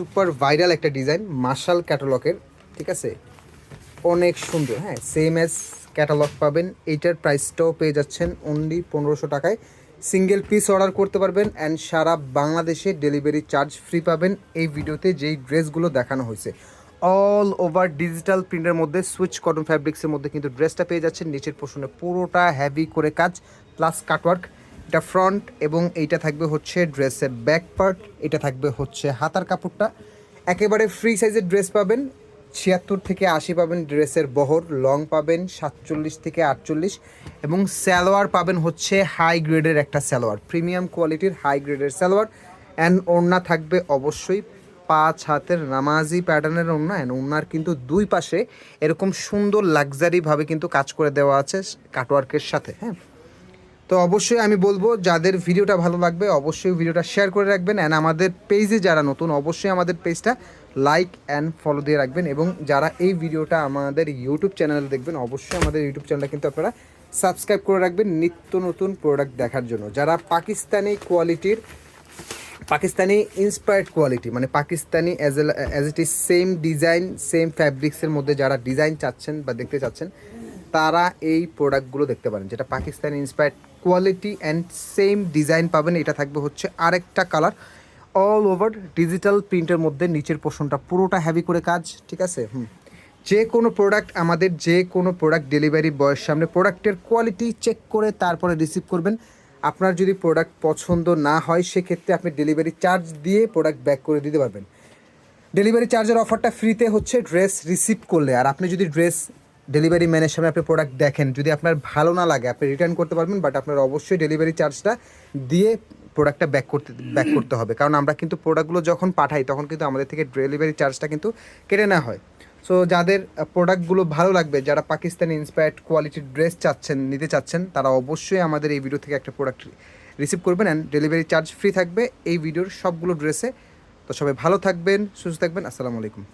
Super viral একটা design martial ক্যাটালগের, ঠিক আছে, অনেক সুন্দর। হ্যাঁ, সেম এস ক্যাটালগ পাবেন। এইটার প্রাইসটাও পেয়ে যাচ্ছেন অনলি 1500 টাকায়। সিঙ্গেল পিস অর্ডার করতে পারবেন অ্যান্ড সারা বাংলাদেশে ডেলিভারি চার্জ ফ্রি পাবেন। এই ভিডিওতে যেই ড্রেসগুলো দেখানো হয়েছে অল ওভার ডিজিটাল প্রিন্টের মধ্যে সুইচ কটন ফ্যাব্রিক্সের মধ্যে কিন্তু ড্রেসটা পেয়ে যাচ্ছেন। নিচের পোর্শনে পুরোটা হেভি করে কাজ প্লাস কাটওয়ার্ক। এটা ফ্রন্ট এবং এইটা থাকবে হচ্ছে ড্রেসের ব্যাক পার্ট, এটা থাকবে হচ্ছে হাতার কাপড়টা। একেবারে ফ্রি সাইজের ড্রেস পাবেন। 76 থেকে 80 পাবেন ড্রেসের বহর, লং পাবেন 47 থেকে 48 এবং সালোয়ার পাবেন হচ্ছে হাই গ্রেডের একটা সালোয়ার, প্রিমিয়াম কোয়ালিটির হাই গ্রেডের সালোয়ার। অ্যান্ড ওড়না থাকবে অবশ্যই 5 হাতের নামাজি প্যাটার্নের ওড়না। অ্যান্ড ওড়নার কিন্তু দুই পাশে এরকম সুন্দর লাক্সারিভাবে কিন্তু কাজ করে দেওয়া আছে কাটওয়ার্কের সাথে। হ্যাঁ, তো অবশ্যই আমি বলবো যাদের ভিডিওটা ভালো লাগবে অবশ্যই ভিডিওটা শেয়ার করে রাখবেন। অ্যান্ড আমাদের পেজে যারা নতুন অবশ্যই আমাদের পেজটা লাইক অ্যান্ড ফলো দিয়ে রাখবেন। এবং যারা এই ভিডিওটা আমাদের ইউটিউব চ্যানেলে দেখবেন অবশ্যই আমাদের ইউটিউব চ্যানেলটা কিন্তু আপনারা সাবস্ক্রাইব করে রাখবেন নিত্য নতুন প্রোডাক্ট দেখার জন্য। যারা পাকিস্তানি কোয়ালিটির, পাকিস্তানি ইন্সপায়ার্ড কোয়ালিটি মানে Pakistani as it is same design same ফ্যাব্রিক্সের মধ্যে যারা ডিজাইন চাচ্ছেন বা দেখতে চাচ্ছেন তারা এই প্রোডাক্টগুলো দেখতে পারেন, যেটা Pakistani inspired quality and same design পাবেন। এটা থাকবে হচ্ছে আরেকটা কালার অল ওভার ডিজিটাল প্রিন্টের মধ্যে, নিচের পোর্শনটা পুরোটা হেভি করে কাজ, ঠিক আছে। যে কোনো প্রোডাক্ট আমাদের যে কোনো প্রোডাক্ট ডেলিভারি বয়ের সামনে প্রোডাক্টের কোয়ালিটি চেক করে তারপরে রিসিভ করবেন। আপনার যদি প্রোডাক্ট পছন্দ না হয় সেক্ষেত্রে আপনি ডেলিভারি চার্জ দিয়ে প্রোডাক্ট ব্যাক করে দিতে পারবেন। ডেলিভারি চার্জের অফারটা ফ্রিতে হচ্ছে ড্রেস রিসিভ করলে। আর আপনি যদি ড্রেস ডেলিভারি ম্যানের সামনে আপনি প্রোডাক্ট দেখেন, যদি আপনার ভালো না লাগে আপনি রিটার্ন করতে পারবেন, বাট আপনার অবশ্যই ডেলিভারি চার্জটা দিয়ে প্রোডাক্টটা ব্যাক করতে হবে। কারণ আমরা কিন্তু প্রোডাক্টগুলো যখন পাঠাই তখন কিন্তু আমাদের থেকে ডেলিভারি চার্জটা কিন্তু কেটে নেওয়া হয়। সো যাদের প্রোডাক্টগুলো ভালো লাগবে, যারা পাকিস্তানি ইন্সপায়ার্ড কোয়ালিটির ড্রেস নিতে চাচ্ছেন তারা অবশ্যই আমাদের এই ভিডিও থেকে একটা প্রোডাক্ট রিসিভ করবেন অ্যান্ড ডেলিভারি চার্জ ফ্রি থাকবে এই ভিডিওর সবগুলো ড্রেসে। তো সবাই ভালো থাকবেন, সুস্থ থাকবেন, আসসালামু আলাইকুম।